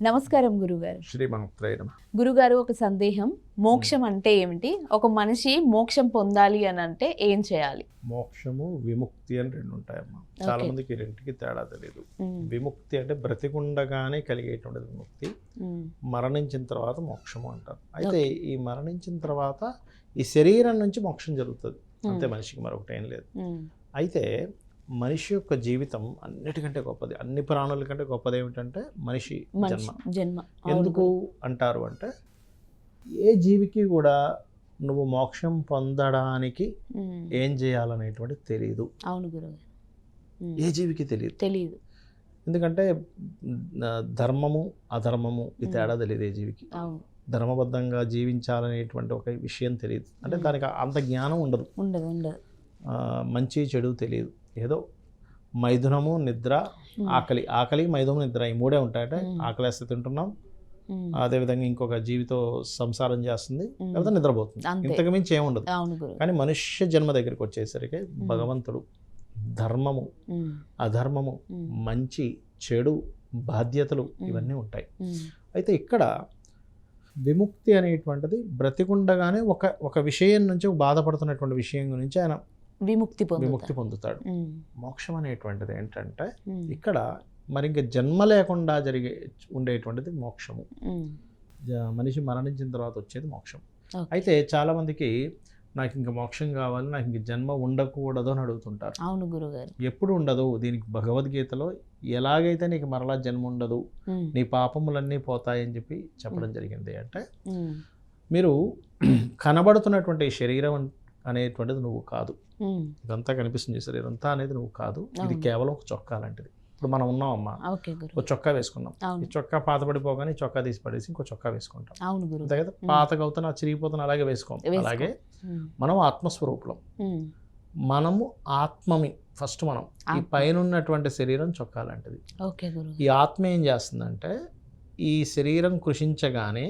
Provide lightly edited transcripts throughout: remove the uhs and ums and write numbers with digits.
నమస్కారం గురుగారు. శ్రీమాత్రేయ నమః. గురుగారు, ఒక సందేహం. మోక్షం అంటే ఏమిటి? ఒక మనిషి మోక్షం పొందాలి అని అంటే ఏం చేయాలి? మోక్షము విముక్తి అని రెండు ఉంటాయమ్మా. చాలా మందికి ఈ రెండుకి తేడా తెలియదు. విముక్తి అంటే బ్రతికుండగానే కలిగేటువంటిది విముక్తి. మరణించిన తర్వాత మోక్షము అంటారు. అయితే ఈ మరణించిన తర్వాత ఈ శరీరం నుంచి మోక్షం జరుగుతుంది అంతే, మనిషికి మరొకటి ఏం లేదు. అయితే మనిషి యొక్క జీవితం అన్నిటికంటే గొప్పది, అన్ని ప్రాణుల కంటే గొప్పది ఏమిటంటే మనిషి జన్మ. ఎందుకు అంటారు అంటే, ఏ జీవికి కూడా నువ్వు మోక్షం పొందడానికి ఏం చేయాలనేటువంటి తెలియదు. అవును గురువు. ఏ జీవికి తెలియదు. ఎందుకంటే ధర్మము అధర్మము ఈ తేడా తెలియదు ఏ జీవికి. ధర్మబద్ధంగా జీవించాలనేటువంటి ఒక విషయం తెలియదు. అంటే దానికి అంత జ్ఞానం ఉండదు. మంచి చెడు తెలియదు. ఏదో మైథునము, నిద్ర, ఆకలి మైథునము, నిద్ర ఈ మూడే ఉంటాయంటే ఆకలి వేస్తే తింటున్నాం, అదేవిధంగా ఇంకొక జీవితో సంసారం చేస్తుంది, లేకపోతే నిద్రపోతుంది, ఇంతకు మించి ఏముండదు. కానీ మనుష్య జన్మ దగ్గరికి వచ్చేసరికి భగవంతుడు ధర్మము అధర్మము మంచి చెడు బాధ్యతలు ఇవన్నీ ఉంటాయి. అయితే ఇక్కడ విముక్తి అనేటువంటిది బ్రతికుండగానే ఒక విషయం నుంచి బాధపడుతున్నటువంటి విషయం గురించి ఆయన విముక్తి పొందుతాడు. మోక్షం అనేటువంటిది ఏంటంటే ఇక్కడ మరి ఇంకా జన్మ లేకుండా ఉండేటువంటిది మోక్షము. మనిషి మరణించిన తర్వాత వచ్చేది మోక్షం. అయితే చాలా మందికి నాకు ఇంకా మోక్షం కావాలి, నాకు ఇంక జన్మ ఉండకూడదు అని అడుగుతుంటారు. అవును గురుగారు. ఎప్పుడు ఉండదు? దీనికి భగవద్గీతలో ఎలాగైతే నీకు మరలా జన్మ ఉండదు, నీ పాపములన్నీ పోతాయని చెప్పి చెప్పడం జరిగింది. అంటే మీరు కనబడుతున్నటువంటి శరీరం అనేటువంటిది నువ్వు కాదు. ఇదంతా కనిపిస్తుంది శరీరం అంతా అనేది నువ్వు కాదు. ఇది కేవలం ఒక చొక్కా లాంటిది. ఇప్పుడు మనం ఉన్నామమ్మా, ఒక చొక్కా వేసుకున్నాం. ఈ చొక్కా పాతపడిపోగానే ఈ చొక్కా తీసి పడేసి ఇంకో చొక్కా వేసుకుంటాం. అంతే కదా, పాతగవుతున్నా చిరిగిపోతున్నా అలాగే వేసుకోం. అలాగే మనం ఆత్మస్వరూపులం, మనము ఆత్మమి. ఫస్ట్ మనం ఈ పైన ఉన్నటువంటి శరీరం చొక్కా లాంటిది. ఈ ఆత్మ ఏం చేస్తుందంటే, ఈ శరీరం కృషించగానే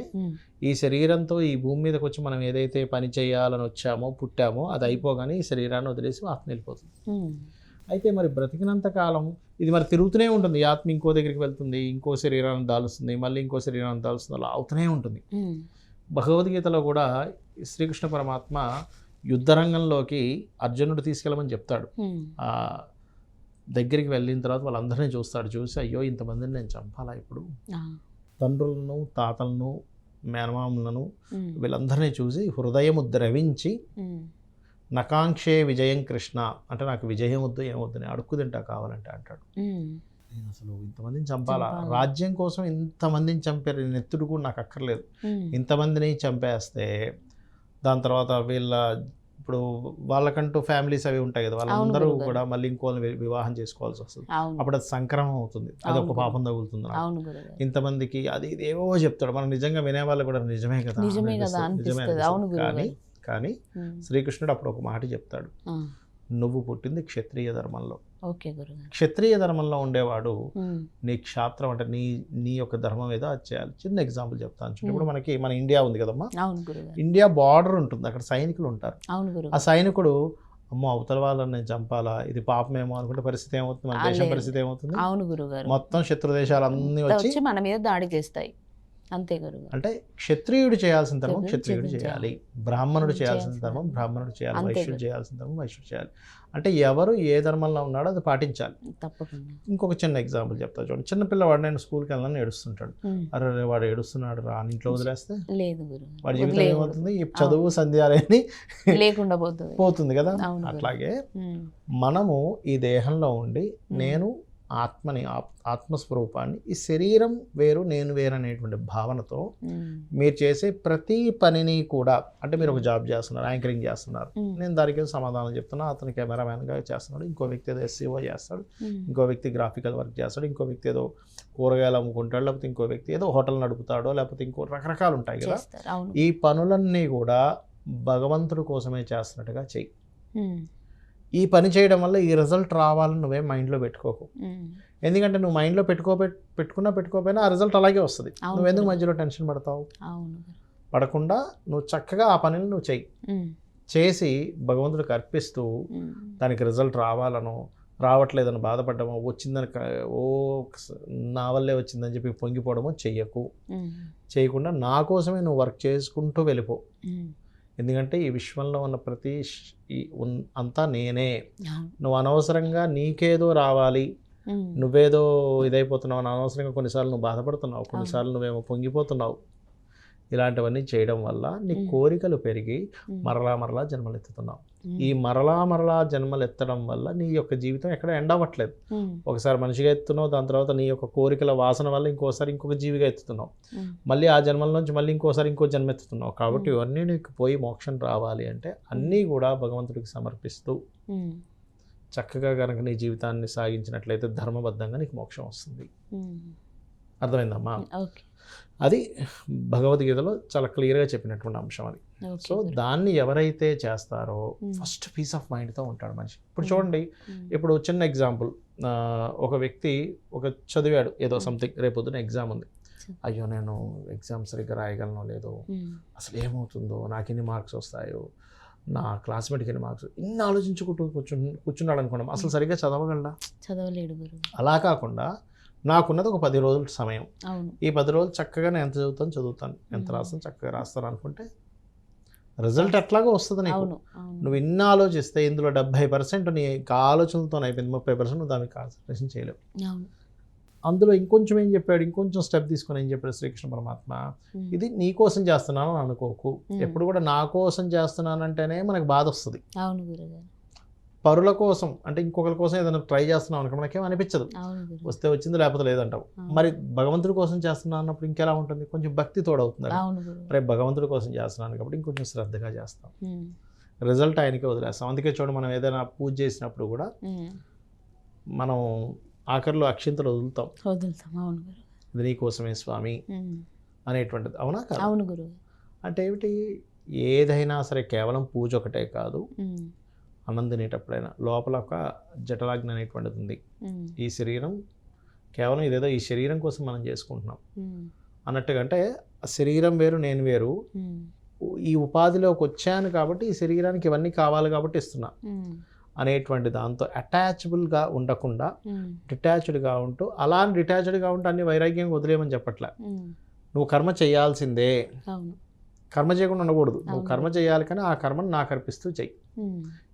ఈ శరీరంతో ఈ భూమి మీదకి వచ్చి మనం ఏదైతే పని చేయాలని వచ్చామో పుట్టామో అది అయిపోగానే ఈ శరీరాన్ని వదిలేసి ఆత్మ వెళ్ళిపోతుంది. అయితే మరి బ్రతికినంత కాలం ఇది మరి తిరుగుతూనే ఉంటుంది. ఈ ఆత్మ ఇంకో దగ్గరికి వెళ్తుంది, ఇంకో శరీరాన్ని దాలుస్తుంది, మళ్ళీ ఇంకో శరీరాన్ని దాలుస్తుంది, అలా అవుతూనే ఉంటుంది. భగవద్గీతలో కూడా శ్రీకృష్ణ పరమాత్మ యుద్ధరంగంలోకి అర్జునుడు తీసుకెళ్ళమని చెప్తాడు. ఆ దగ్గరికి వెళ్ళిన తర్వాత వాళ్ళందరినీ చూసి అయ్యో ఇంతమందిని నేను చంపాలా ఇప్పుడు, తండ్రులను తాతలను మేనమాములను వీళ్ళందరినీ చూసి హృదయము ద్రవించి నకాంక్షే విజయం కృష్ణ అంటే నాకు విజయం వద్దు ఏమొద్దు, నేను అడుక్కు తింటా కావాలంటే అంటాడు. నేను అసలు ఇంతమందిని చంపాలా, రాజ్యం కోసం ఇంతమందిని చంపారు, నేను ఎత్తుడు కూడా నాకు అక్కర్లేదు, ఇంతమందిని చంపేస్తే దాని తర్వాత ఇప్పుడు వాళ్ళకంటూ ఫ్యామిలీస్ అవి ఉంటాయి కదా, వాళ్ళందరూ కూడా మళ్ళీ ఇంకోని వివాహం చేసుకోవాల్సి వస్తుంది. అప్పుడు అది సంక్రమం అవుతుంది, అది ఒక పాపం తగులుతుంది. ఇంతమందికి అది ఇదేవో చెప్తాడు, మనం నిజంగా వినేవాళ్ళు కూడా నిజమే కదా. కానీ శ్రీకృష్ణుడు అప్పుడు ఒక మాట చెప్తాడు, నువ్వు పుట్టింది క్షత్రియ ధర్మంలో. క్షత్రియ ధర్మంలో ఉండేవాడు నీ క్షాత్రం అంటే నీ యొక్క ధర్మం ఏదో అది చేయాలి. చిన్న ఎగ్జాంపుల్ చెప్తాను. ఇప్పుడు మన ఇండియా ఉంది కదమ్మా, ఇండియా బార్డర్ ఉంటుంది, అక్కడ సైనికులు ఉంటారు. ఆ సైనికుడు అమ్మో అవతల వాళ్ళని నేను చంపాలా, ఇది పాపమేమో అనుకుంటే పరిస్థితి ఏమవుతుంది, మన దేశం పరిస్థితి ఏమవుతుంది, మొత్తం శత్రు దేశాలన్నీ వచ్చి మన మీద దాడి చేస్తాయి. అంతే గురువు. అంటే క్షత్రియుడు చేయాల్సిన ధర్మం క్షత్రియుడు చేయాలి, బ్రాహ్మణుడు చేయాల్సిన ధర్మం బ్రాహ్మణుడు చేయాలి, వైశ్యుడు చేయాల్సిన ధర్మం వైశ్యుడు చేయాలి. అంటే ఎవరు ఏ ధర్మంలో ఉన్నాడో అది పాటించాలి. తప్పకుండా. ఇంకొక చిన్న ఎగ్జాంపుల్ చెప్తా చూడండి. చిన్నపిల్లవాడు నేను స్కూల్కి వెళ్ళాలని ఏడుస్తుంటాడు. అరే వాడు ఏడుస్తున్నాడు రా అని ఇంట్లో వదిలేస్తే వాడి జీవితం ఏమవుతుంది, ఈ చదువు సంధ్యాలని లేకుండా పోతుంది కదా. అట్లాగే మనము ఈ దేహంలో ఉండి నేను ఆత్మని ఆత్మస్వరూపాన్ని, ఈ శరీరం వేరు నేను వేరు అనేటువంటి భావనతో మీరు చేసే ప్రతి పనిని కూడా, అంటే మీరు ఒక జాబ్ చేస్తున్నారు, యాంకరింగ్ చేస్తున్నారు, నేను దానికి సమాధానం చెప్తున్నా, అతను కెమెరామ్యాన్గా చేస్తున్నాడు, ఇంకో వ్యక్తి ఏదో ఎస్సీఓ చేస్తాడు, ఇంకో వ్యక్తి గ్రాఫికల్ వర్క్ చేస్తాడు, ఇంకో వ్యక్తి ఏదో కూరగాయలు అమ్ముకుంటాడు, లేకపోతే ఇంకో వ్యక్తి ఏదో హోటల్ నడుపుతాడో, లేకపోతే ఇంకో రకరకాలు ఉంటాయి కదా. ఈ పనులన్నీ కూడా భగవంతుడి కోసమే చేస్తున్నట్టుగా చెయ్యి. ఈ పని చేయడం వల్ల ఈ రిజల్ట్ రావాలని నువ్వే మైండ్లో పెట్టుకోకు. ఎందుకంటే నువ్వు మైండ్లో పెట్టుకోపోయినా ఆ రిజల్ట్ అలాగే వస్తుంది. నువ్వెందుకు మధ్యలో టెన్షన్ పడతావు? పడకుండా నువ్వు చక్కగా ఆ పనిని నువ్వు చేసి భగవంతుడికి అర్పిస్తూ దానికి రిజల్ట్ రావాలనో, రావట్లేదని బాధపడ్డమో, వచ్చిందని ఓ నా వల్లే వచ్చిందని చెప్పి పొంగిపోవడమో చెయ్యకు. చేయకుండా నా కోసమే నువ్వు వర్క్ చేసుకుంటూ వెళ్ళిపో. ఎందుకంటే ఈ విశ్వంలో ఉన్న ప్రతి అంతా నేనే. నువ్వు అనవసరంగా నీకేదో రావాలి, నువ్వేదో ఇదైపోతున్నావు అని అనవసరంగా కొన్నిసార్లు నువ్వు బాధపడుతున్నావు, కొన్నిసార్లు నువ్వేమో పొంగిపోతున్నావు. ఇలాంటివన్నీ చేయడం వల్ల నీ కోరికలు పెరిగి మరలా జన్మలు ఎత్తుతున్నావు. ఈ మరలా జన్మలు ఎత్తడం వల్ల నీ యొక్క జీవితం ఎక్కడ ఎండ్ అవ్వట్లేదు. ఒకసారి మనిషిగా ఎత్తున్నావు, దాని తర్వాత నీ యొక్క కోరికల వాసన వల్ల ఇంకోసారి ఇంకొక జీవిగా ఎత్తుతున్నావు, మళ్ళీ ఆ జన్మల నుంచి మళ్ళీ ఇంకోసారి ఇంకో జన్మ ఎత్తుతున్నావు. కాబట్టి ఇవన్నీ నీకు పోయి మోక్షం రావాలి అంటే అన్నీ కూడా భగవంతుడికి సమర్పిస్తూ చక్కగా కనుక నీ జీవితాన్ని సాగించినట్లయితే ధర్మబద్ధంగా నీకు మోక్షం వస్తుంది. అర్థమైందమ్మా? అది భగవద్గీతలో చాలా క్లియర్గా చెప్పినటువంటి అంశం అది. సో దాన్ని ఎవరైతే చేస్తారో ఫస్ట్ పీస్ ఆఫ్ మైండ్తో ఉంటాడు మనిషి. ఇప్పుడు చూడండి, ఇప్పుడు చిన్న ఎగ్జాంపుల్, ఒక వ్యక్తి చదివాడు ఏదో సంథింగ్, రేపొద్దున ఎగ్జామ్ ఉంది, అయ్యో నేను ఎగ్జామ్ సరిగ్గా రాయగలనో లేదో, అసలు ఏమవుతుందో, నాకు ఎన్ని మార్క్స్ వస్తాయో, నా క్లాస్మేట్కి ఎన్ని మార్క్స్, ఇన్ని ఆలోచించుకుంటూ కూర్చున్నాడు అనుకోండి, అసలు సరిగ్గా చదవలేడు. అలా కాకుండా నాకున్నది ఒక 10 రోజుల సమయం, ఈ 10 రోజులు చక్కగా నేను ఎంత చదువుతాను, ఎంత రాస్తాను చక్కగా రాస్తాను అనుకుంటే రిజల్ట్ ఎట్లాగో వస్తుంది నీకు. నువ్వు ఇన్ని ఆలోచిస్తే ఇందులో 70% నీ ఆలోచనలతో అయిపోయింది, 30% నువ్వు దానికి కాన్సన్ట్రేషన్ చేయలేవు. అందులో ఇంకొంచెం ఏం చెప్పాడు, ఇంకొంచెం స్టెప్ తీసుకొని ఏం చెప్పాడు శ్రీకృష్ణ పరమాత్మ, ఇది నీ కోసం చేస్తున్నాను అని అనుకోకు. ఎప్పుడు కూడా నా కోసం చేస్తున్నానంటేనే మనకు బాధ వస్తుంది. పరుల కోసం అంటే ఇంకొకరి కోసం ఏదైనా ట్రై చేస్తున్నాం అనుకో మనకేం అనిపించదు, వస్తే వచ్చింది లేకపోతే లేదంటావు. మరి భగవంతుడి కోసం చేస్తున్నా అన్నప్పుడు ఇంకెలా ఉంటుంది, కొంచెం భక్తి తోడవుతుంది. మరి భగవంతుడి కోసం చేస్తున్నాను కాబట్టి ఇంకొంచెం శ్రద్ధగా చేస్తాం, రిజల్ట్ ఆయనకే వదిలేస్తాం. అందుకే చూడ మనం ఏదైనా పూజ చేసినప్పుడు కూడా మనం ఆఖరిలో అక్షింతలు వదులుతాం, ఇది నీకోసమే స్వామి అనేటువంటిది. అవునా కాదు? అవును గురు. అంటే ఏమిటి, ఏదైనా సరే కేవలం పూజ ఒకటే కాదు, అన్నం తినేటప్పుడైనా లోపల ఒక జఠరాగ్ని అనేటువంటిది ఉంది. ఈ శరీరం కేవలం ఇదేదో ఈ శరీరం కోసం మనం చేసుకుంటున్నాం అన్నట్టుగా, అంటే శరీరం వేరు నేను వేరు, ఈ ఉపాధిలోకి వచ్చాను కాబట్టి ఈ శరీరానికి ఇవన్నీ కావాలి కాబట్టి ఇస్తున్నా అనేటువంటి దాంతో అటాచబుల్గా ఉండకుండా డిటాచ్డ్గా ఉంటూ, అలా డిటాచ్డ్గా ఉంటూ అన్ని వైరాగ్యంగా వదిలేయమని చెప్పట్లే. నువ్వు కర్మ చేయాల్సిందే, కర్మ చేయకుండా ఉండకూడదు. నువ్వు కర్మ చేయాలి కానీ ఆ కర్మను నాకు అర్పిస్తూ చెయ్యి.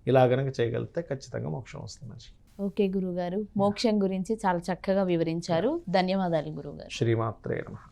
ఇలా కనుక చేయగలిగితే ఖచ్చితంగా మోక్షం వస్తుంది మనిషి. ఓకే గురుగారు, మోక్షం గురించి చాలా చక్కగా వివరించారు. ధన్యవాదాలు గురుగారు. శ్రీమాత్రే నమః.